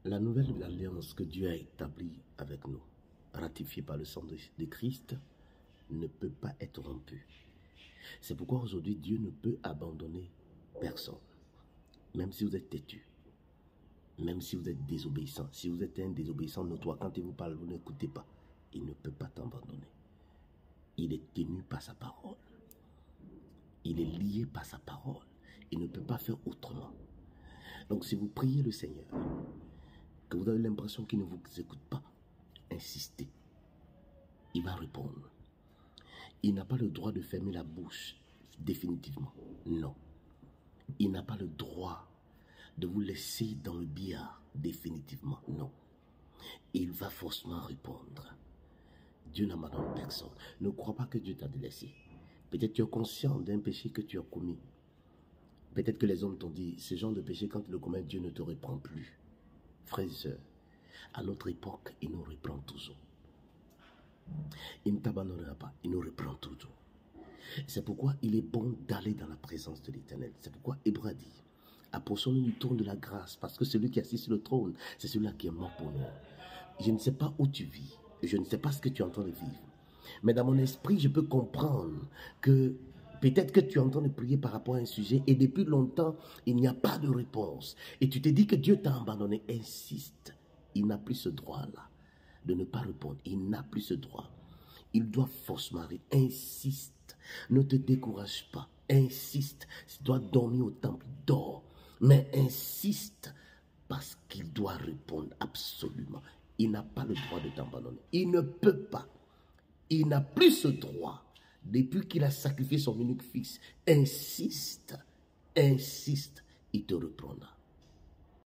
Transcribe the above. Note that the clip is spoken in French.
La nouvelle alliance que Dieu a établie avec nous, ratifiée par le sang de Christ, ne peut pas être rompue. C'est pourquoi aujourd'hui Dieu ne peut abandonner personne. Même si vous êtes têtu, même si vous êtes désobéissant, si vous êtes un désobéissant notoire, quand il vous parle, vous n'écoutez pas, il ne peut pas t'abandonner. Il est tenu par sa parole. Il est lié par sa parole. Il ne peut pas faire autrement. Donc si vous priez le Seigneur, que vous avez l'impression qu'il ne vous écoute pas, insistez. Il va répondre. Il n'a pas le droit de fermer la bouche définitivement. Non. Il n'a pas le droit de vous laisser dans le billard définitivement. Non. Il va forcément répondre. Dieu n'abandonne personne. Ne crois pas que Dieu t'a délaissé. Peut-être tu es conscient d'un péché que tu as commis. Peut-être que les hommes t'ont dit, ce genre de péché, quand tu le commets, Dieu ne te reprend plus. Frères et sœurs, à notre époque, il nous reprend toujours. Il ne t'abandonnera pas, il nous reprend toujours. C'est pourquoi il est bon d'aller dans la présence de l'Éternel. C'est pourquoi Hébreu a dit, approchons-nous du trône de la grâce, parce que celui qui est assis sur le trône, c'est celui-là qui est mort pour nous. Je ne sais pas où tu vis, je ne sais pas ce que tu es en train de vivre, mais dans mon esprit, je peux comprendre que peut-être que tu es en train de prier par rapport à un sujet et depuis longtemps, il n'y a pas de réponse. Et tu te dis que Dieu t'a abandonné. Insiste, il n'a plus ce droit-là de ne pas répondre. Il n'a plus ce droit. Il doit forcément arrêter. Insiste. Ne te décourage pas. Insiste. Si tu dois dormir au temple, dors. Mais insiste parce qu'il doit répondre absolument. Il n'a pas le droit de t'abandonner. Il ne peut pas. Il n'a plus ce droit. Depuis qu'il a sacrifié son unique fils. Insiste. Insiste. Il te reprendra.